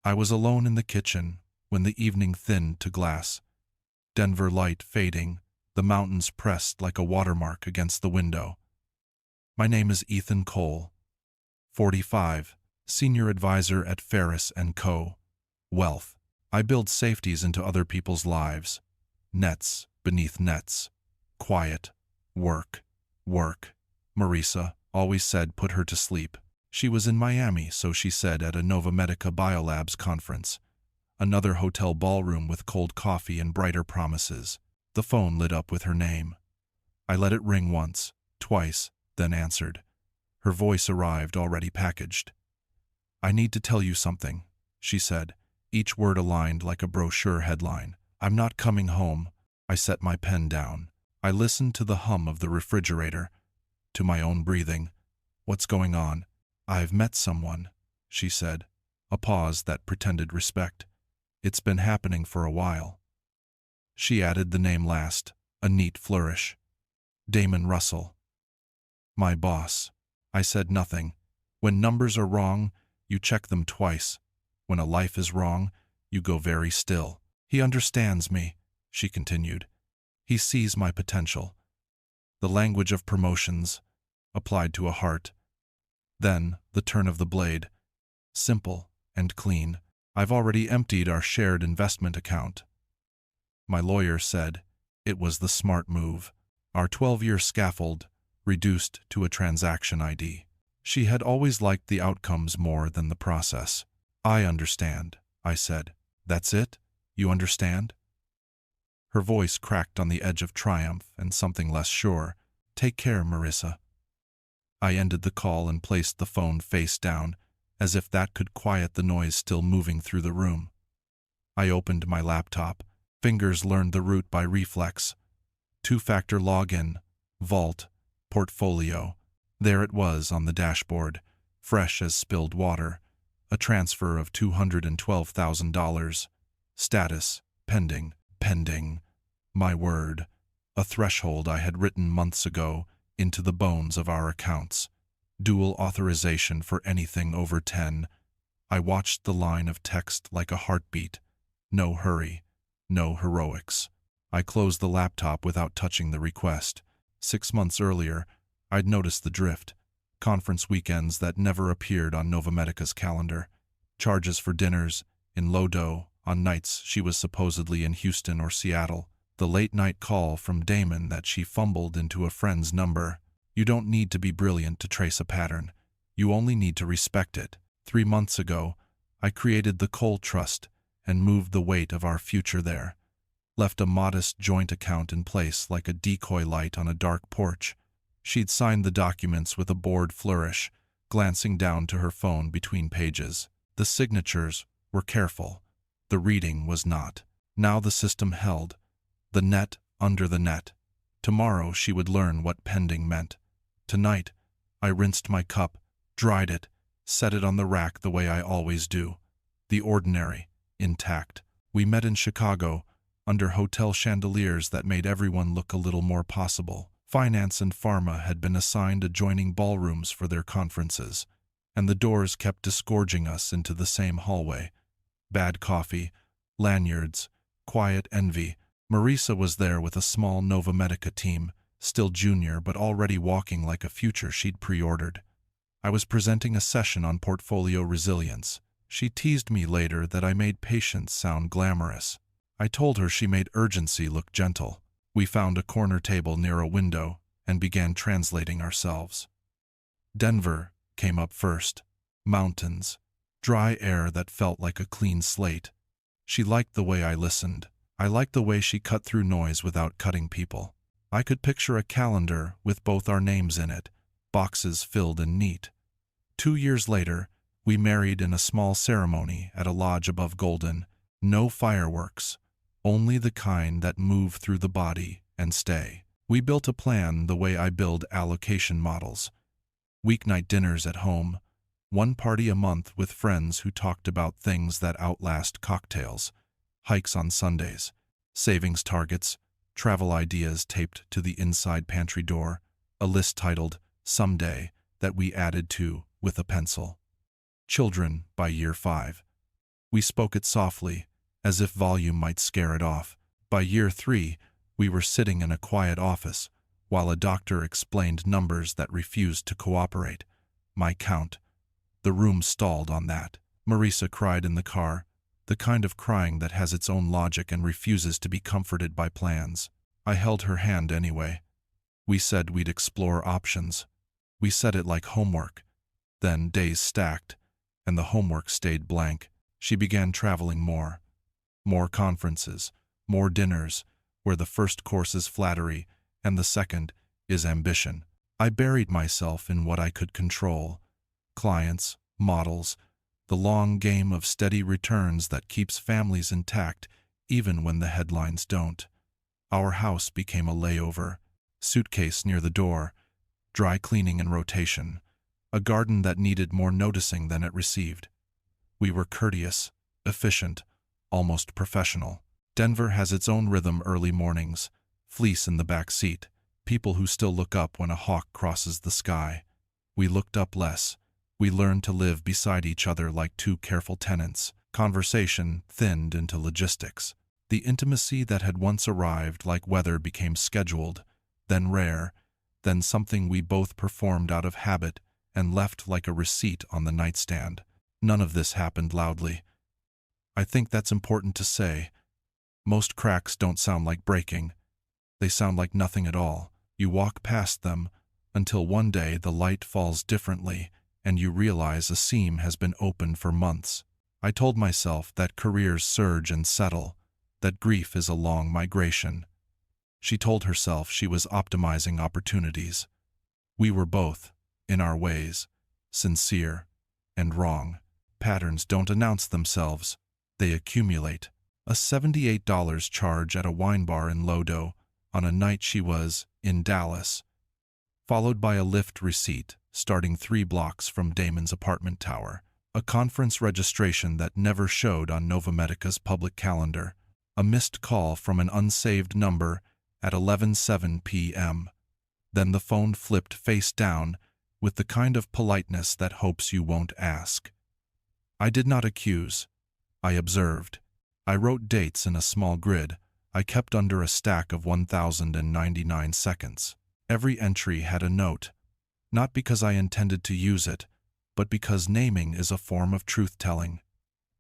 I was alone in the kitchen when the evening thinned to glass. Denver light fading, the mountains pressed like a watermark against the window. My name is Ethan Cole, 45, senior advisor at Ferris & Co. Wealth. I build safeties into other people's lives. Nets beneath nets. Quiet. Work. Work. Marisa always said put her to sleep. She was in Miami, so she said at a Nova Medica Biolabs conference. Another hotel ballroom with cold coffee and brighter promises. The phone lit up with her name. I let it ring once, twice, then answered. Her voice arrived already packaged. I need to tell you something, she said, each word aligned like a brochure headline. I'm not coming home. I set my pen down. I listened to the hum of the refrigerator, to my own breathing. What's going on? I've met someone, she said, a pause that pretended respect. It's been happening for a while. She added the name last, a neat flourish. Damon Russell. My boss. I said nothing. When numbers are wrong, you check them twice. When a life is wrong, you go very still. He understands me, she continued. He sees my potential. The language of promotions, applied to a heart. Then, the turn of the blade. Simple and clean. I've already emptied our shared investment account. My lawyer said it was the smart move. Our 12-year scaffold reduced to a transaction ID. She had always liked the outcomes more than the process. I understand, I said. That's it? You understand? Her voice cracked on the edge of triumph and something less sure. Take care, Marisa. I ended the call and placed the phone face down, as if that could quiet the noise still moving through the room. I opened my laptop. Fingers learned the route by reflex. Two-factor login, vault, portfolio. There it was on the dashboard, fresh as spilled water. A transfer of $212,000. Status, pending, pending. My word, a threshold I had written months ago into the bones of our accounts. Dual authorization for anything over 10. I watched the line of text like a heartbeat. No hurry, no heroics. I closed the laptop without touching the request. 6 months earlier, I'd noticed the drift. Conference weekends that never appeared on Nova Medica's calendar. Charges for dinners, in Lodo, on nights she was supposedly in Houston or Seattle. The late-night call from Damon that she fumbled into a friend's number. You don't need to be brilliant to trace a pattern. You only need to respect it. 3 months ago, I created the Cole Trust and moved the weight of our future there. Left a modest joint account in place like a decoy light on a dark porch. She'd signed the documents with a bored flourish, glancing down to her phone between pages. The signatures were careful. The reading was not. Now the system held. The net under the net. Tomorrow she would learn what pending meant. Tonight, I rinsed my cup, dried it, set it on the rack the way I always do. The ordinary, intact. We met in Chicago, under hotel chandeliers that made everyone look a little more possible. Finance and pharma had been assigned adjoining ballrooms for their conferences, and the doors kept disgorging us into the same hallway. Bad coffee, lanyards, quiet envy. Marisa was there with a small Nova Medica team, still junior but already walking like a future she'd pre-ordered. I was presenting a session on portfolio resilience. She teased me later that I made patience sound glamorous. I told her she made urgency look gentle. We found a corner table near a window and began translating ourselves. Denver came up first. Mountains. Dry air that felt like a clean slate. She liked the way I listened. I liked the way she cut through noise without cutting people. I could picture a calendar with both our names in it, boxes filled and neat. 2 years later, we married in a small ceremony at a lodge above Golden. No fireworks, only the kind that move through the body and stay. We built a plan the way I build allocation models. Weeknight dinners at home, one party a month with friends who talked about things that outlast cocktails. Hikes on Sundays, savings targets, travel ideas taped to the inside pantry door, a list titled Someday that we added to with a pencil. Children by year 5. We spoke it softly, as if volume might scare it off. By year 3, we were sitting in a quiet office, while a doctor explained numbers that refused to cooperate. My count. The room stalled on that. Marisa cried in the car, the kind of crying that has its own logic and refuses to be comforted by plans. I held her hand anyway. We said we'd explore options. We said it like homework. Then days stacked, and the homework stayed blank. She began traveling more. More conferences, more dinners, where the first course is flattery and the second is ambition. I buried myself in what I could control. Clients, models, the long game of steady returns that keeps families intact even when the headlines don't. Our house became a layover. Suitcase near the door, dry cleaning in rotation, a garden that needed more noticing than it received. We were courteous, efficient, almost professional. Denver has its own rhythm early mornings, fleece in the back seat, people who still look up when a hawk crosses the sky. We looked up less. We learned to live beside each other like two careful tenants. Conversation thinned into logistics. The intimacy that had once arrived like weather became scheduled, then rare, then something we both performed out of habit and left like a receipt on the nightstand. None of this happened loudly. I think that's important to say. Most cracks don't sound like breaking. They sound like nothing at all. You walk past them until one day the light falls differently and you realize a seam has been open for months. I told myself that careers surge and settle, that grief is a long migration. She told herself she was optimizing opportunities. We were both, in our ways, sincere and wrong. Patterns don't announce themselves. They accumulate. A $78 charge at a wine bar in Lodo on a night she was in Dallas, followed by a Lyft receipt starting 3 blocks from Damon's apartment tower, a conference registration that never showed on Novamedica's public calendar, a missed call from an unsaved number at 11:07 p.m. Then the phone flipped face down with the kind of politeness that hopes you won't ask. I did not accuse. I observed. I wrote dates in a small grid I kept under a stack of 1,099 seconds. Every entry had a note, not because I intended to use it, but because naming is a form of truth-telling.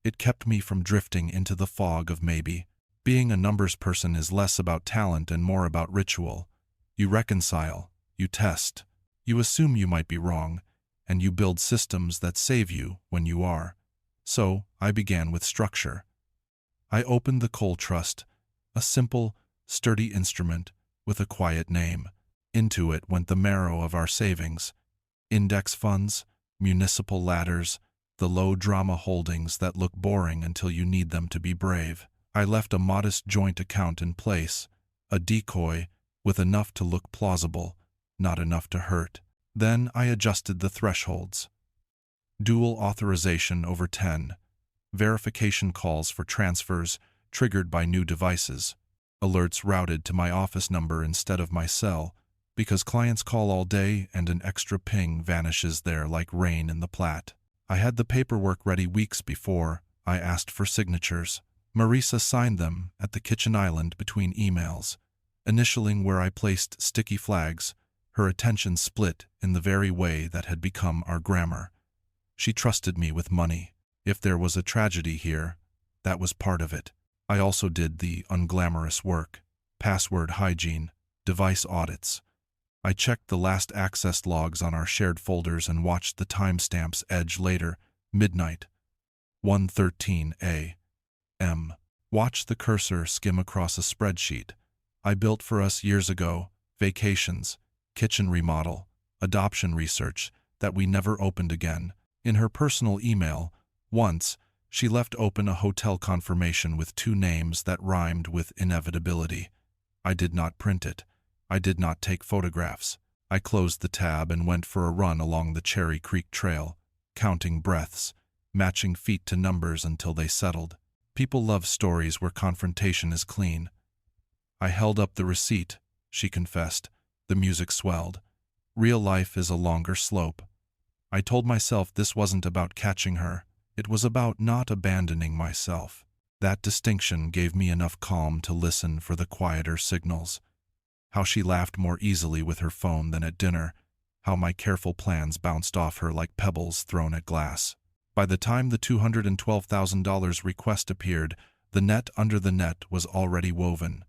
It kept me from drifting into the fog of maybe. Being a numbers person is less about talent and more about ritual. You reconcile, you test, you assume you might be wrong, and you build systems that save you when you are. So, I began with structure. I opened the Coal Trust, a simple, sturdy instrument with a quiet name. Into it went the marrow of our savings. Index funds, municipal ladders, the low-drama holdings that look boring until you need them to be brave. I left a modest joint account in place, a decoy with enough to look plausible, not enough to hurt. Then I adjusted the thresholds. Dual authorization over 10. Verification calls for transfers triggered by new devices. Alerts routed to my office number instead of my cell, because clients call all day and an extra ping vanishes there like rain in the Platte. I had the paperwork ready weeks before I asked for signatures. Marisa signed them at the kitchen island between emails, initialing where I placed sticky flags, her attention split in the very way that had become our grammar. She trusted me with money. If there was a tragedy here, that was part of it. I also did the unglamorous work, password hygiene, device audits. I checked the last accessed logs on our shared folders and watched the timestamps edge later, midnight, 1:13 a.m. Watch the cursor skim across a spreadsheet I built for us years ago, vacations, kitchen remodel, adoption research that we never opened again. In her personal email, once, she left open a hotel confirmation with 2 names that rhymed with inevitability. I did not print it. I did not take photographs. I closed the tab and went for a run along the Cherry Creek Trail, counting breaths, matching feet to numbers until they settled. People love stories where confrontation is clean. I held up the receipt, she confessed. The music swelled. Real life is a longer slope. I told myself this wasn't about catching her. It was about not abandoning myself. That distinction gave me enough calm to listen for the quieter signals. How she laughed more easily with her phone than at dinner, how my careful plans bounced off her like pebbles thrown at glass. By the time the $212,000 request appeared, the net under the net was already woven.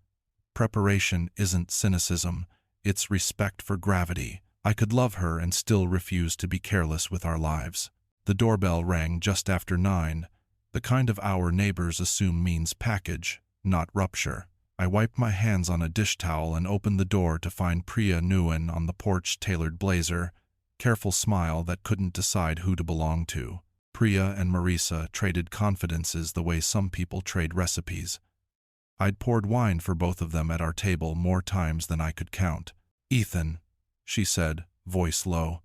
Preparation isn't cynicism, it's respect for gravity. I could love her and still refuse to be careless with our lives. The doorbell rang just after 9, the kind of hour neighbors assume means package, not rupture. I wiped my hands on a dish towel and opened the door to find Priya Nguyen on the porch, tailored blazer, careful smile that couldn't decide who to belong to. Priya and Marisa traded confidences the way some people trade recipes. I'd poured wine for both of them at our table more times than I could count. "Ethan," she said, voice low.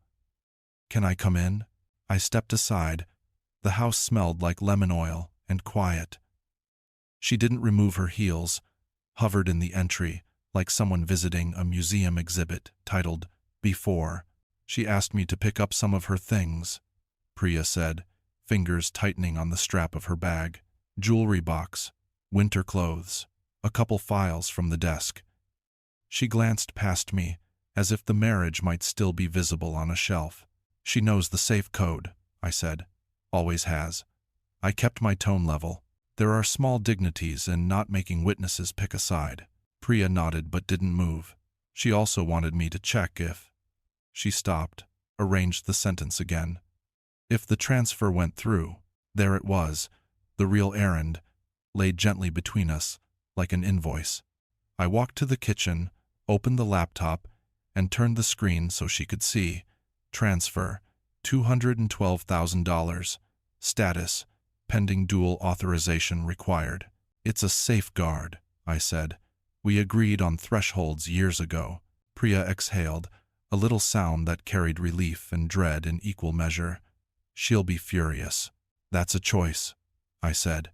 "Can I come in?" I stepped aside. The house smelled like lemon oil and quiet. She didn't remove her heels, hovered in the entry like someone visiting a museum exhibit titled Before. "She asked me to pick up some of her things," Priya said, fingers tightening on the strap of her bag. "Jewelry box, winter clothes, a couple files from the desk." She glanced past me, as if the marriage might still be visible on a shelf. "She knows the safe code," I said. "Always has." I kept my tone level. There are small dignities in not making witnesses pick a side. Priya nodded but didn't move. She also wanted me to check if... She stopped, arranged the sentence again. "If the transfer went through." There it was, the real errand, laid gently between us, like an invoice. I walked to the kitchen, opened the laptop, and turned the screen so she could see. Transfer, $212,000. Status, pending dual authorization required. "It's a safeguard," I said. "We agreed on thresholds years ago." Priya exhaled, a little sound that carried relief and dread in equal measure. "She'll be furious." "That's a choice," I said.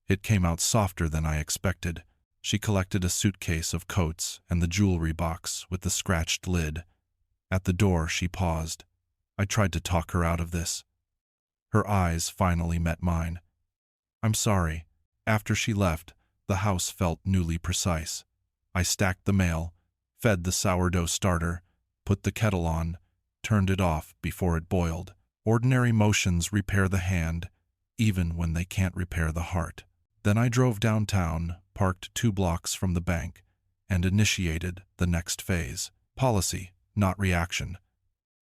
It came out softer than I expected. She collected a suitcase of coats and the jewelry box with the scratched lid. At the door, she paused. I tried to talk her out of this. Her eyes finally met mine. "I'm sorry." After she left, the house felt newly precise. I stacked the mail, fed the sourdough starter, put the kettle on, turned it off before it boiled. Ordinary motions repair the hand, even when they can't repair the heart. Then I drove downtown, parked 2 blocks from the bank, and initiated the next phase. Policy, not reaction.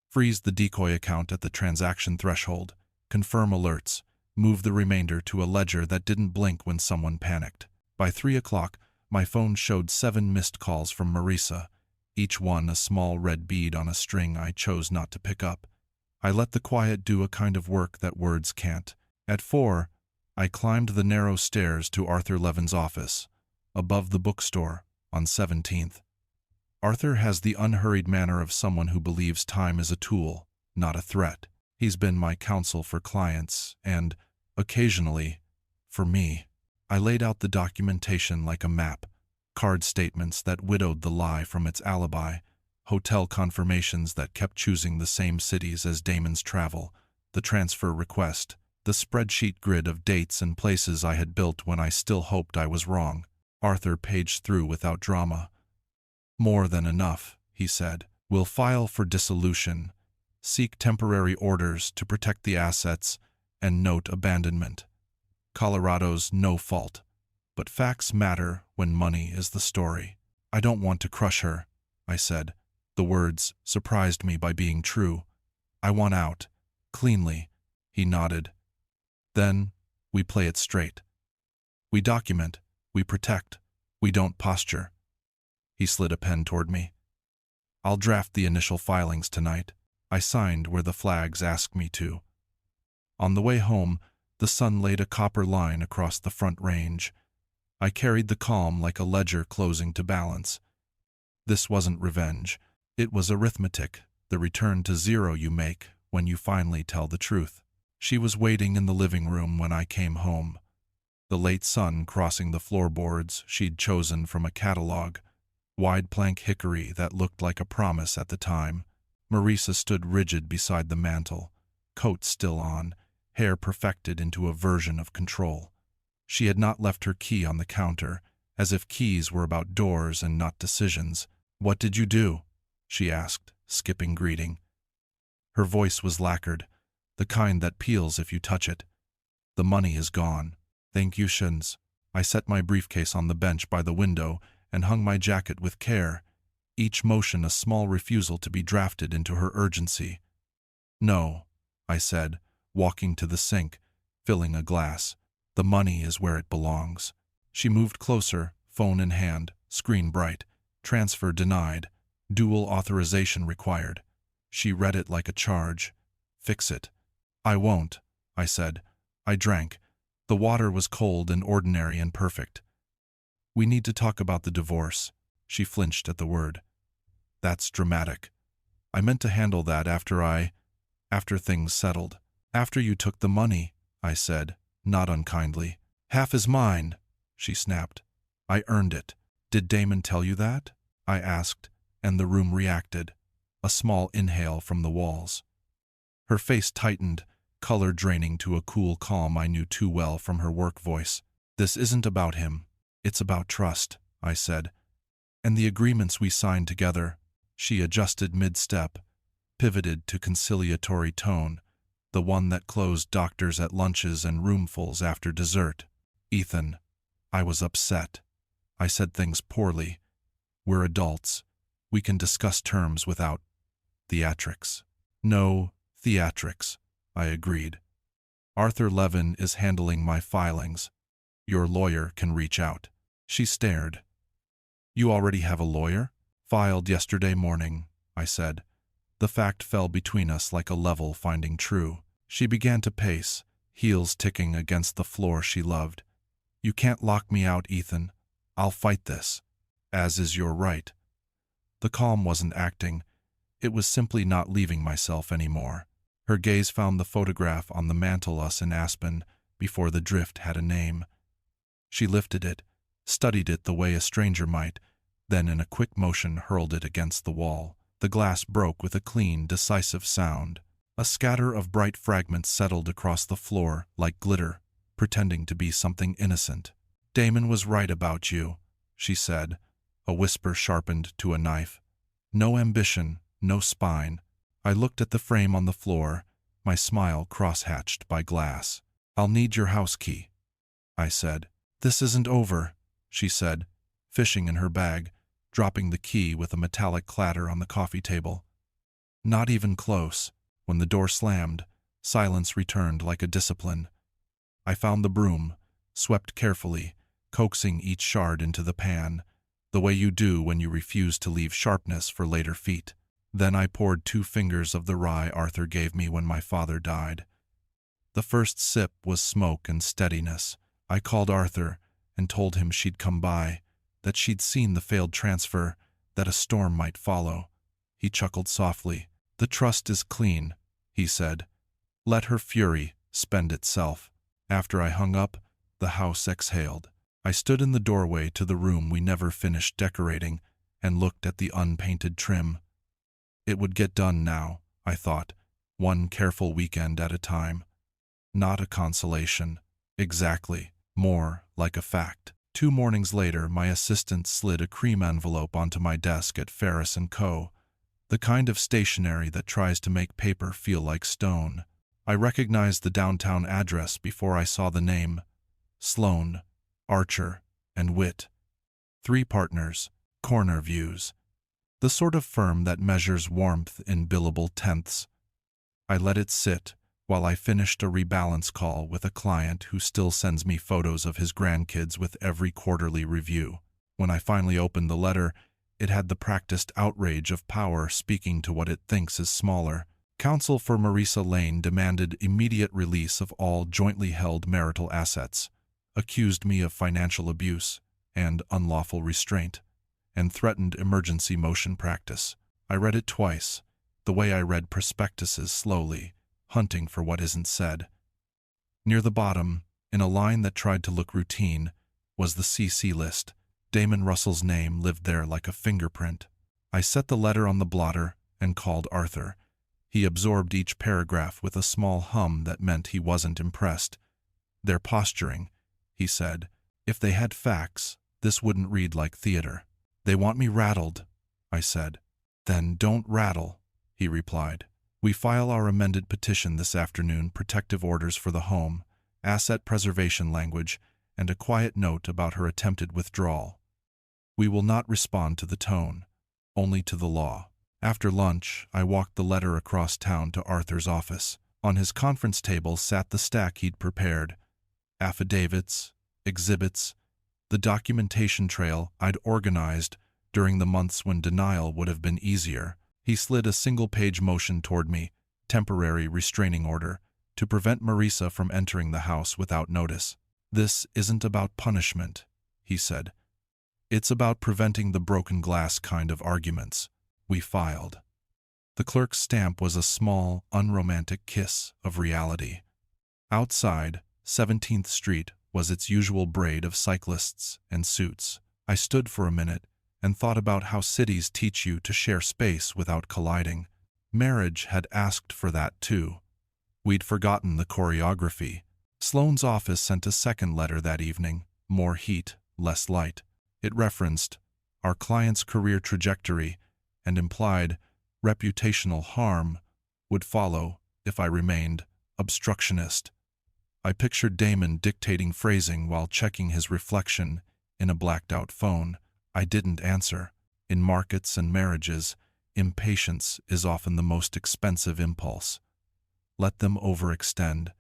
Freeze the decoy account at the transaction threshold, confirm alerts, move the remainder to a ledger that didn't blink when someone panicked. By 3 o'clock, my phone showed 7 missed calls from Marisa, each one a small red bead on a string I chose not to pick up. I let the quiet do a kind of work that words can't. At 4, I climbed the narrow stairs to Arthur Levin's office, above the bookstore, on 17th. Arthur has the unhurried manner of someone who believes time is a tool, not a threat. He's been my counsel for clients and, occasionally, for me. I laid out the documentation like a map, card statements that widowed the lie from its alibi, hotel confirmations that kept choosing the same cities as Damon's travel, the transfer request, the spreadsheet grid of dates and places I had built when I still hoped I was wrong. Arthur paged through without drama. "More than enough," he said. "We'll file for dissolution, seek temporary orders to protect the assets, and note abandonment. Colorado's no fault, but facts matter when money is the story." "I don't want to crush her," I said. The words surprised me by being true. "I want out, cleanly." He nodded. "Then we play it straight. We document, we protect, we don't posture." He slid a pen toward me. "I'll draft the initial filings tonight." I signed where the flags asked me to. On the way home, the sun laid a copper line across the front range. I carried the calm like a ledger closing to balance. This wasn't revenge. It was arithmetic, the return to zero you make when you finally tell the truth. She was waiting in the living room when I came home, the late sun crossing the floorboards she'd chosen from a catalog, wide plank hickory that looked like a promise at the time. Marisa stood rigid beside the mantel, coat still on, hair perfected into a version of control. She had not left her key on the counter, as if keys were about doors and not decisions. "What did you do?" she asked, skipping greeting. Her voice was lacquered, the kind that peels if you touch it. "The money is gone." "Thank you, Shins." I set my briefcase on the bench by the window and hung my jacket with care, each motion a small refusal to be drafted into her urgency. "No," I said, walking to the sink, filling a glass. "The money is where it belongs." She moved closer, phone in hand, screen bright. "Transfer denied. Dual authorization required." She read it like a charge. "Fix it." "I won't," I said. I drank. The water was cold and ordinary and perfect. "We need to talk about the divorce." She flinched at the word. "That's dramatic. I meant to handle that after things settled." "After you took the money," I said, not unkindly. "Half is mine," she snapped. "I earned it." "Did Damon tell you that?" I asked, and the room reacted. A small inhale from the walls. Her face tightened, color draining to a cool calm I knew too well from her work voice. "This isn't about him. It's about trust," I said. "And the agreements we signed together." She adjusted mid-step, pivoted to conciliatory tone, the one that closed doctors at lunches and roomfuls after dessert. "Ethan, I was upset. I said things poorly. We're adults. We can discuss terms without theatrics." "No theatrics," I agreed. "Arthur Levin is handling my filings. Your lawyer can reach out." She stared. "You already have a lawyer?" "Filed yesterday morning," I said. The fact fell between us like a level finding true. She began to pace, heels ticking against the floor she loved. "You can't lock me out, Ethan. I'll fight this." "As is your right." The calm wasn't acting. It was simply not leaving myself anymore. Her gaze found the photograph on the mantel us in Aspen before the drift had a name. She lifted it, studied it the way a stranger might, then in a quick motion hurled it against the wall. The glass broke with a clean, decisive sound. A scatter of bright fragments settled across the floor like glitter, pretending to be something innocent. "Damon was right about you," she said, a whisper sharpened to a knife. "No ambition, no spine." I looked at the frame on the floor, my smile cross-hatched by glass. "I'll need your house key," I said. "This isn't over," she said, fishing in her bag, dropping the key with a metallic clatter on the coffee table. "Not even close." When the door slammed, silence returned like a discipline. I found the broom, swept carefully, coaxing each shard into the pan, the way you do when you refuse to leave sharpness for later feet. Then I poured 2 fingers of the rye Arthur gave me when my father died. The first sip was smoke and steadiness. I called Arthur and told him she'd come by, that she'd seen the failed transfer, that a storm might follow. He chuckled softly. "The trust is clean," he said. "Let her fury spend itself." After I hung up, the house exhaled. I stood in the doorway to the room we never finished decorating and looked at the unpainted trim. It would get done now, I thought, one careful weekend at a time. Not a consolation. Exactly. More like a fact. 2 mornings later, my assistant slid a cream envelope onto my desk at Ferris & Co., the kind of stationery that tries to make paper feel like stone. I recognized the downtown address before I saw the name. Sloan, Archer, and Witt. 3 partners, corner views. The sort of firm that measures warmth in billable tenths. I let it sit while I finished a rebalance call with a client who still sends me photos of his grandkids with every quarterly review. When I finally opened the letter, it had the practiced outrage of power speaking to what it thinks is smaller. Counsel for Marisa Lane demanded immediate release of all jointly held marital assets, accused me of financial abuse and unlawful restraint, and threatened emergency motion practice. I read it twice, the way I read prospectuses slowly, hunting for what isn't said. Near the bottom, in a line that tried to look routine, was the CC list. Damon Russell's name lived there like a fingerprint. I set the letter on the blotter and called Arthur. He absorbed each paragraph with a small hum that meant he wasn't impressed. "They're posturing," he said. "If they had facts, this wouldn't read like theater." "They want me rattled," I said. "Then don't rattle," he replied. "We file our amended petition this afternoon, protective orders for the home, asset preservation language, and a quiet note about her attempted withdrawal. We will not respond to the tone, only to the law." After lunch, I walked the letter across town to Arthur's office. On his conference table sat the stack he'd prepared: affidavits, exhibits, the documentation trail I'd organized during the months when denial would have been easier. He slid a single-page motion toward me, temporary restraining order, to prevent Marisa from entering the house without notice. "This isn't about punishment," he said. "It's about preventing the broken glass kind of arguments." We filed. The clerk's stamp was a small, unromantic kiss of reality. Outside, 17th Street was its usual braid of cyclists and suits. I stood for a minute and thought about how cities teach you to share space without colliding. Marriage had asked for that too. We'd forgotten the choreography. Sloane's office sent a second letter that evening, more heat, less light. It referenced our client's career trajectory and implied reputational harm would follow if I remained obstructionist. I pictured Damon dictating phrasing while checking his reflection in a blacked-out phone. I didn't answer. In markets and marriages, impatience is often the most expensive impulse. Let them overextend.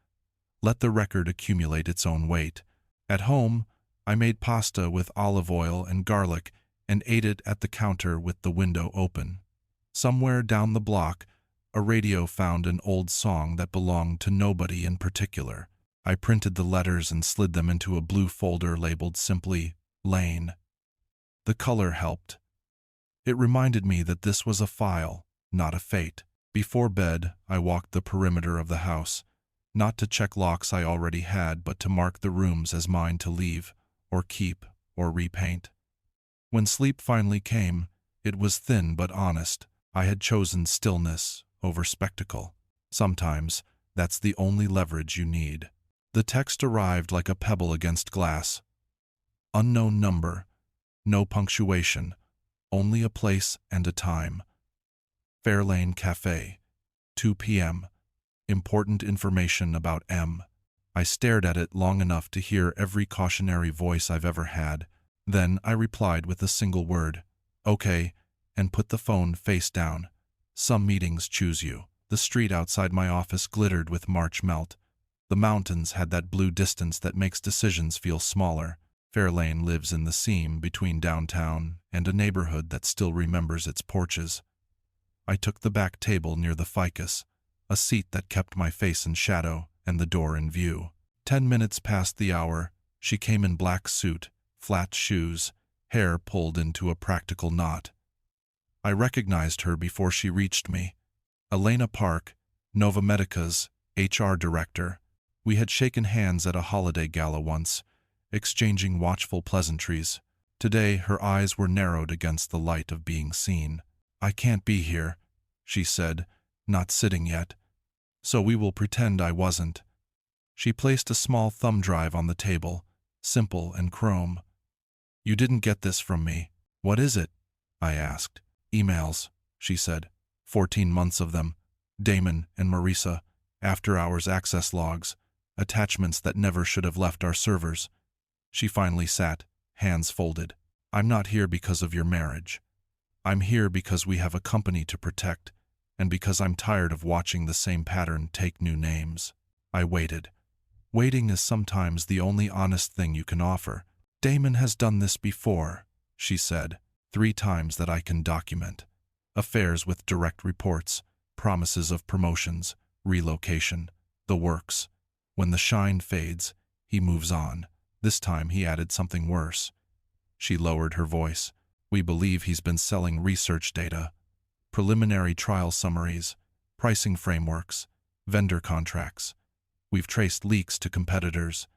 Let the record accumulate its own weight. At home, I made pasta with olive oil and garlic and ate it at the counter with the window open. Somewhere down the block, a radio found an old song that belonged to nobody in particular. I printed the letters and slid them into a blue folder labeled simply Lane. The color helped. It reminded me that this was a file, not a fate. Before bed, I walked the perimeter of the house, not to check locks I already had, but to mark the rooms as mine to leave, or keep, or repaint. When sleep finally came, it was thin but honest. I had chosen stillness over spectacle. Sometimes, that's the only leverage you need. The text arrived like a pebble against glass. Unknown number, no punctuation, only a place and a time. Fairlane Cafe, 2 p.m. Important information about M. I stared at it long enough to hear every cautionary voice I've ever had. Then I replied with a single word, "Okay," and put the phone face down. Some meetings choose you. The street outside my office glittered with March melt. The mountains had that blue distance that makes decisions feel smaller. Fairlane lives in the seam between downtown and a neighborhood that still remembers its porches. I took the back table near the ficus, a seat that kept my face in shadow and the door in view. 10 minutes past the hour, she came in black suit, flat shoes, hair pulled into a practical knot. I recognized her before she reached me. Elena Park, Nova Medica's HR director. We had shaken hands at a holiday gala once, exchanging watchful pleasantries. Today, her eyes were narrowed against the light of being seen. "I can't be here," she said, "not sitting yet. So we will pretend I wasn't." She placed a small thumb drive on the table, simple and chrome. "You didn't get this from me." "What is it?" I asked. "Emails," she said. 14 months of them. Damon and Marisa, after-hours access logs, attachments that never should have left our servers. She finally sat, hands folded. "I'm not here because of your marriage. I'm here because we have a company to protect, and because I'm tired of watching the same pattern take new names." I waited. Waiting is sometimes the only honest thing you can offer. "Damon has done this before," she said, 3 times that I can document. Affairs with direct reports, promises of promotions, relocation, the works. When the shine fades, he moves on. This time he added something worse. She lowered her voice. "We believe he's been selling research data, preliminary trial summaries, pricing frameworks, vendor contracts. We've traced leaks to competitors.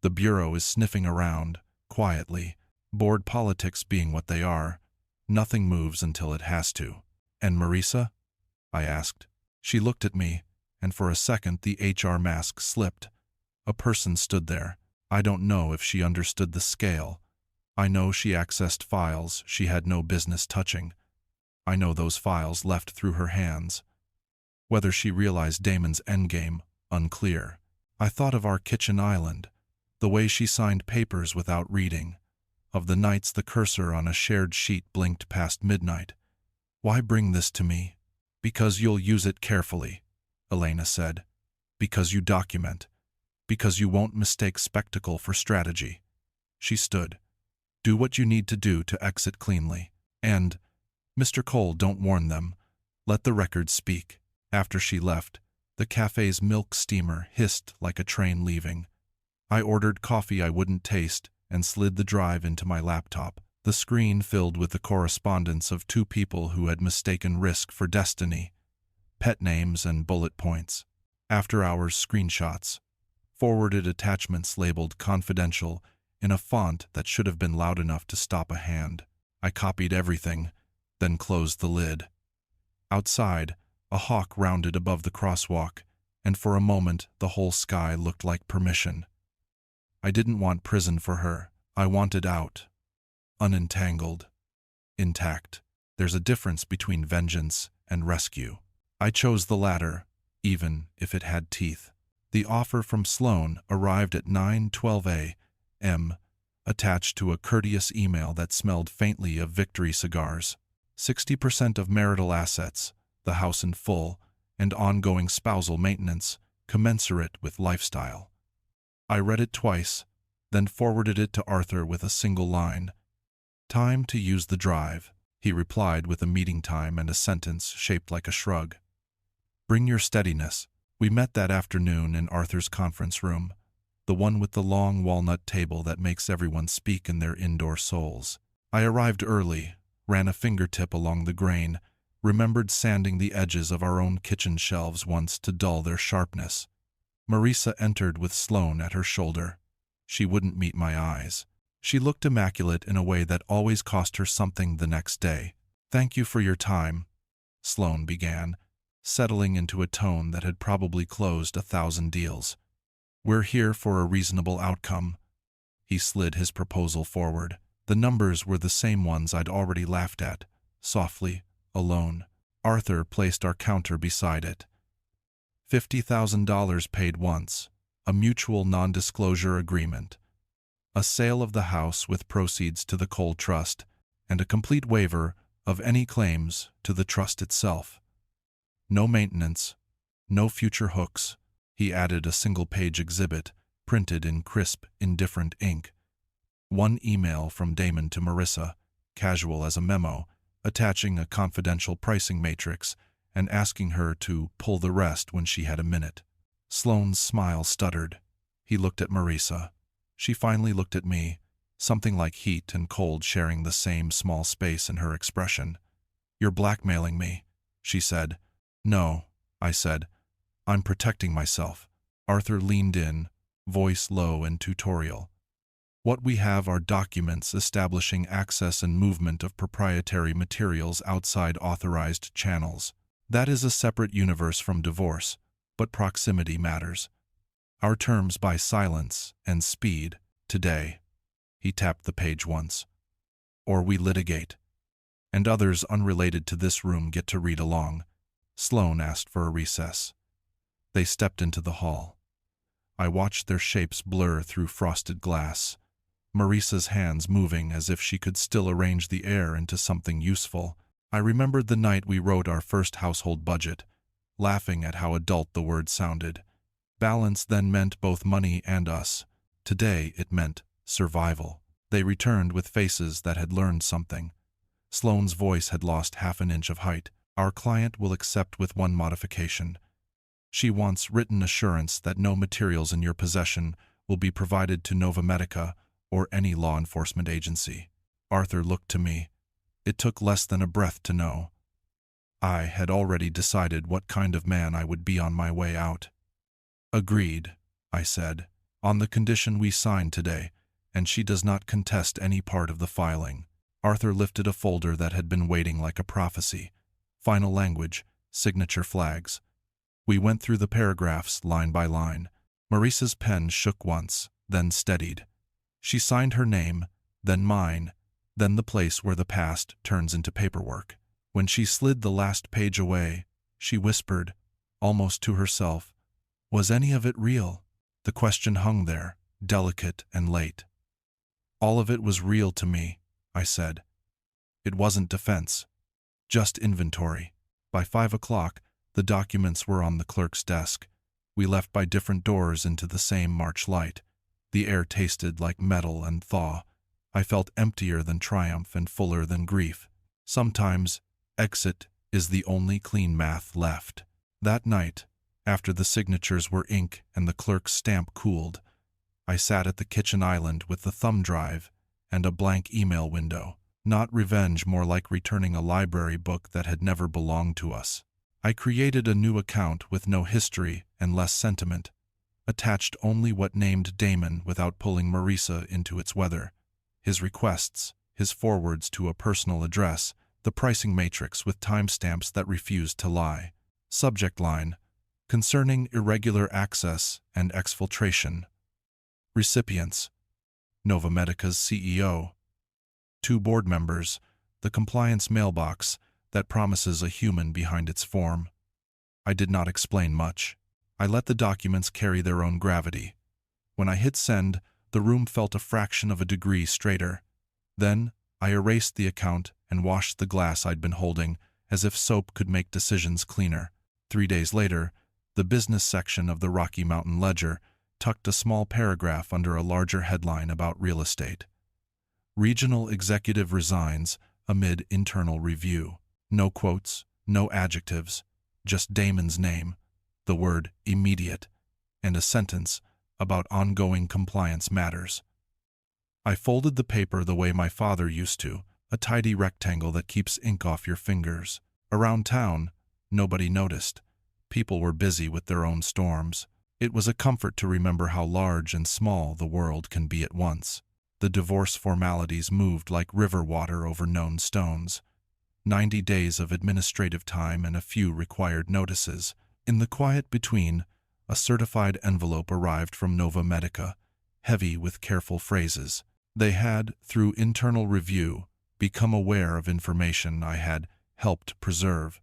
The Bureau is sniffing around, quietly. Board politics being what they are, nothing moves until it has to." "And Marisa?" I asked. She looked at me, and for a second the HR mask slipped. A person stood there. I don't know if she understood the scale. I know she accessed files she had no business touching. I know those files left through her hands. Whether she realized Damon's endgame, unclear. I thought of our kitchen island, the way she signed papers without reading, of the nights the cursor on a shared sheet blinked past midnight. Why bring this to me? Because you'll use it carefully, Elena said. Because you document. Because you won't mistake spectacle for strategy. She stood. Do what you need to do to exit cleanly. And, Mr. Cole, don't warn them. Let the record speak. After she left, the cafe's milk steamer hissed like a train leaving. I ordered coffee I wouldn't taste and slid the drive into my laptop, the screen filled with the correspondence of two people who had mistaken risk for destiny, pet names and bullet points, after-hours screenshots, forwarded attachments labeled confidential in a font that should have been loud enough to stop a hand. I copied everything, then closed the lid. Outside, a hawk rounded above the crosswalk, and for a moment the whole sky looked like permission. I didn't want prison for her. I wanted out. Unentangled. Intact. There's a difference between vengeance and rescue. I chose the latter, even if it had teeth. The offer from Sloan arrived at 9:12 a.m., attached to a courteous email that smelled faintly of Victory cigars. 60% of marital assets, the house in full, and ongoing spousal maintenance, commensurate with lifestyle. I read it twice, then forwarded it to Arthur with a single line. Time to use the drive, he replied with a meeting time and a sentence shaped like a shrug. Bring your steadiness. We met that afternoon in Arthur's conference room, the one with the long walnut table that makes everyone speak in their indoor souls. I arrived early, ran a fingertip along the grain, remembered sanding the edges of our own kitchen shelves once to dull their sharpness. Marisa entered with Sloan at her shoulder. She wouldn't meet my eyes. She looked immaculate in a way that always cost her something the next day. Thank you for your time, Sloan began, settling into a tone that had probably closed 1,000 deals. We're here for a reasonable outcome. He slid his proposal forward. The numbers were the same ones I'd already laughed at, softly, alone. Arthur placed our counter beside it. $50,000 paid once, a mutual non-disclosure agreement, a sale of the house with proceeds to the Cole Trust, and a complete waiver of any claims to the trust itself. No maintenance, no future hooks. He added a single-page exhibit, printed in crisp, indifferent ink. One email from Damon to Marisa, casual as a memo, attaching a confidential pricing matrix and asking her to pull the rest when she had a minute. Sloane's smile stuttered. He looked at Marisa. She finally looked at me, something like heat and cold sharing the same small space in her expression. You're blackmailing me, she said. No, I said. I'm protecting myself. Arthur leaned in, voice low and tutorial. What we have are documents establishing access and movement of proprietary materials outside authorized channels. That is a separate universe from divorce, but proximity matters. Our terms buy silence and speed today. He tapped the page once. Or we litigate. And others unrelated to this room get to read along. Sloan asked for a recess. They stepped into the hall. I watched their shapes blur through frosted glass, Marisa's hands moving as if she could still arrange the air into something useful. I remembered the night we wrote our first household budget, laughing at how adult the word sounded. Balance then meant both money and us. Today it meant survival. They returned with faces that had learned something. Sloane's voice had lost half an inch of height. Our client will accept with one modification. She wants written assurance that no materials in your possession will be provided to Nova Medica or any law enforcement agency. Arthur looked to me. It took less than a breath to know. I had already decided what kind of man I would be on my way out. Agreed, I said, on the condition we sign today, and she does not contest any part of the filing. Arthur lifted a folder that had been waiting like a prophecy. Final language, signature flags, We went through the paragraphs line by line. Marisa's pen shook once, then steadied. She signed her name, then mine, then the place where the past turns into paperwork. When she slid the last page away, she whispered, almost to herself, "Was any of it real?" The question hung there, delicate and late. "All of it was real to me," I said. "It wasn't defense, just inventory." By 5 o'clock, the documents were on the clerk's desk. We left by different doors into the same March light. The air tasted like metal and thaw. I felt emptier than triumph and fuller than grief. Sometimes, exit is the only clean math left. That night, after the signatures were ink and the clerk's stamp cooled, I sat at the kitchen island with the thumb drive and a blank email window. Not revenge, more like returning a library book that had never belonged to us. I created a new account with no history and less sentiment, attached only what named Damon without pulling Marisa into its weather, his requests, his forwards to a personal address, the pricing matrix with timestamps that refused to lie. Subject line: concerning irregular access and exfiltration. Recipients: Novamedica's CEO. 2 board members, the compliance mailbox that promises a human behind its form. I did not explain much. I let the documents carry their own gravity. When I hit send, the room felt a fraction of a degree straighter. Then, I erased the account and washed the glass I'd been holding, as if soap could make decisions cleaner. 3 days later, the business section of the Rocky Mountain Ledger tucked a small paragraph under a larger headline about real estate. Regional executive resigns amid internal review. No quotes, no adjectives, just Damon's name, the word immediate, and a sentence about ongoing compliance matters. I folded the paper the way my father used to, a tidy rectangle that keeps ink off your fingers. Around town, nobody noticed. People were busy with their own storms. It was a comfort to remember how large and small the world can be at once. The divorce formalities moved like river water over known stones. 90 days of administrative time and a few required notices. In the quiet between, a certified envelope arrived from Novamedica, heavy with careful phrases. They had, through internal review, become aware of information I had helped preserve.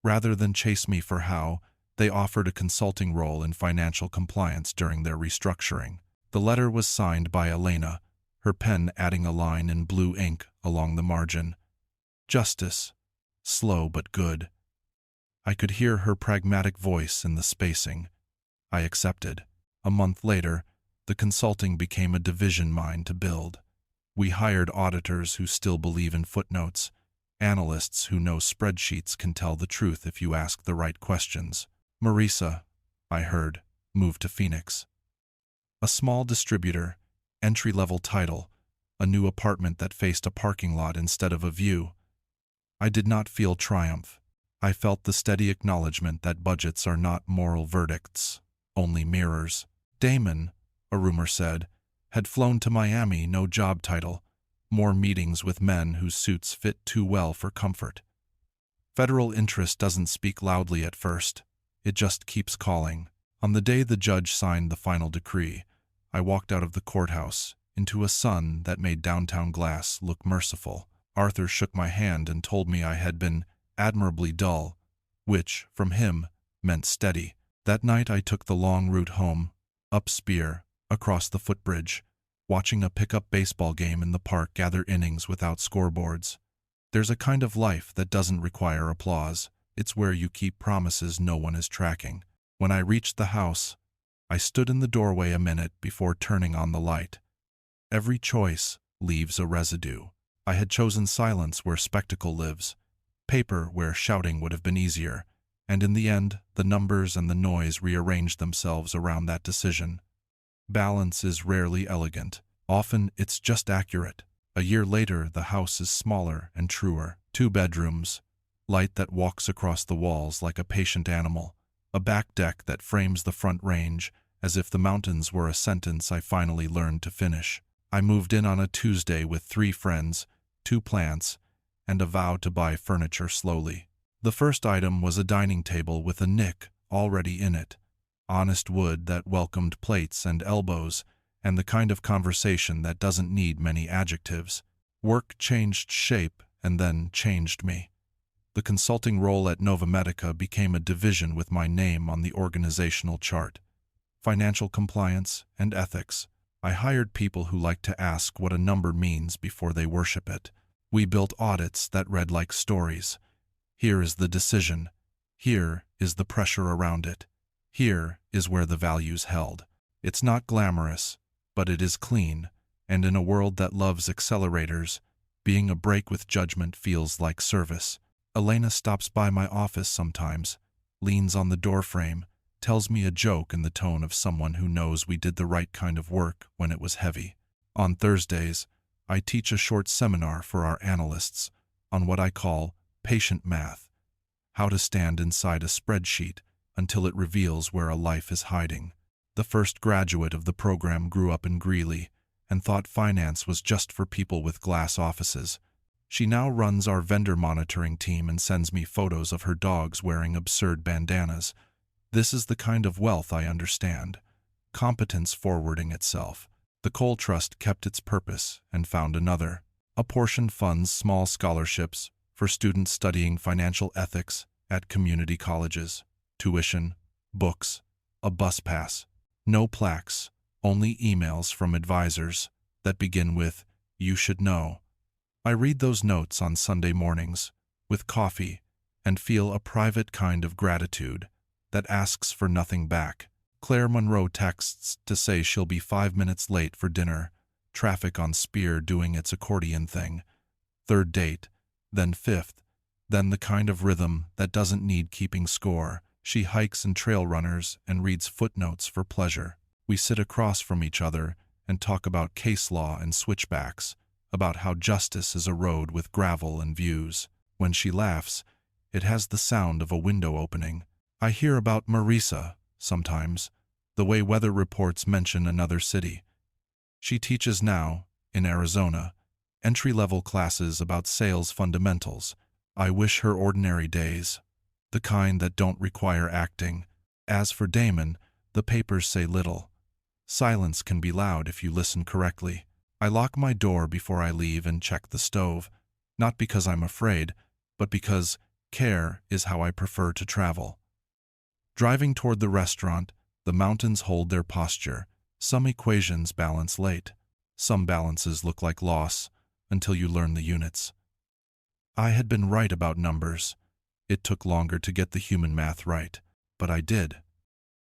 Rather than chase me for how, they offered a consulting role in financial compliance during their restructuring. The letter was signed by Elena, her pen adding a line in blue ink along the margin. Justice, slow but good. I could hear her pragmatic voice in the spacing. I accepted. A month later, the consulting became a division mine to build. We hired auditors who still believe in footnotes, analysts who know spreadsheets can tell the truth if you ask the right questions. Marisa, I heard, moved to Phoenix. A small distributor, entry-level title, a new apartment that faced a parking lot instead of a view. I did not feel triumph. I felt the steady acknowledgement that budgets are not moral verdicts, only mirrors. Damon, a rumor said, had flown to Miami, no job title, more meetings with men whose suits fit too well for comfort. Federal interest doesn't speak loudly at first. It just keeps calling. On the day the judge signed the final decree, I walked out of the courthouse into a sun that made downtown glass look merciful. Arthur shook my hand and told me I had been admirably dull, which, from him, meant steady. That night I took the long route home, up Spear, across the footbridge, watching a pickup baseball game in the park gather innings without scoreboards. There's a kind of life that doesn't require applause. It's where you keep promises no one is tracking. When I reached the house, I stood in the doorway a minute before turning on the light. Every choice leaves a residue. I had chosen silence where spectacle lives, paper where shouting would have been easier, and in the end, the numbers and the noise rearranged themselves around that decision. Balance is rarely elegant. Often it's just accurate. A year later, the house is smaller and truer. 2 bedrooms, light that walks across the walls like a patient animal, a back deck that frames the front range as if the mountains were a sentence I finally learned to finish. I moved in on a Tuesday with 3 friends, 2 plants, and a vow to buy furniture slowly. The first item was a dining table with a nick already in it. Honest wood that welcomed plates and elbows, and the kind of conversation that doesn't need many adjectives. Work changed shape and then changed me. The consulting role at Nova Medica became a division with my name on the organizational chart. Financial compliance and ethics. I hired people who like to ask what a number means before they worship it. We built audits that read like stories. Here is the decision. Here is the pressure around it. Here is where the value's held. It's not glamorous, but it is clean, and in a world that loves accelerators, being a break with judgment feels like service. Elena stops by my office sometimes, leans on the doorframe, tells me a joke in the tone of someone who knows we did the right kind of work when it was heavy. On Thursdays, I teach a short seminar for our analysts on what I call patient math, how to stand inside a spreadsheet until it reveals where a life is hiding. The first graduate of the program grew up in Greeley and thought finance was just for people with glass offices. She now runs our vendor monitoring team and sends me photos of her dogs wearing absurd bandanas. This is the kind of wealth I understand. Competence forwarding itself. The Cole Trust kept its purpose and found another. Apportioned funds small scholarships for students studying financial ethics at community colleges. Tuition, books, a bus pass. No plaques, only emails from advisors that begin with, "You should know." I read those notes on Sunday mornings, with coffee, and feel a private kind of gratitude that asks for nothing back. Claire Monroe texts to say she'll be 5 minutes late for dinner, traffic on Spear doing its accordion thing. Third date, then fifth, then the kind of rhythm that doesn't need keeping score. She hikes and trail runners and reads footnotes for pleasure. We sit across from each other and talk about case law and switchbacks, about how justice is a road with gravel and views. When she laughs, it has the sound of a window opening. I hear about Marisa, sometimes, the way weather reports mention another city. She teaches now, in Arizona, entry-level classes about sales fundamentals. I wish her ordinary days, the kind that don't require acting. As for Damon, the papers say little. Silence can be loud if you listen correctly. I lock my door before I leave and check the stove, not because I'm afraid, but because care is how I prefer to travel. Driving toward the restaurant, the mountains hold their posture. Some equations balance late. Some balances look like loss until you learn the units. I had been right about numbers. It took longer to get the human math right, but I did.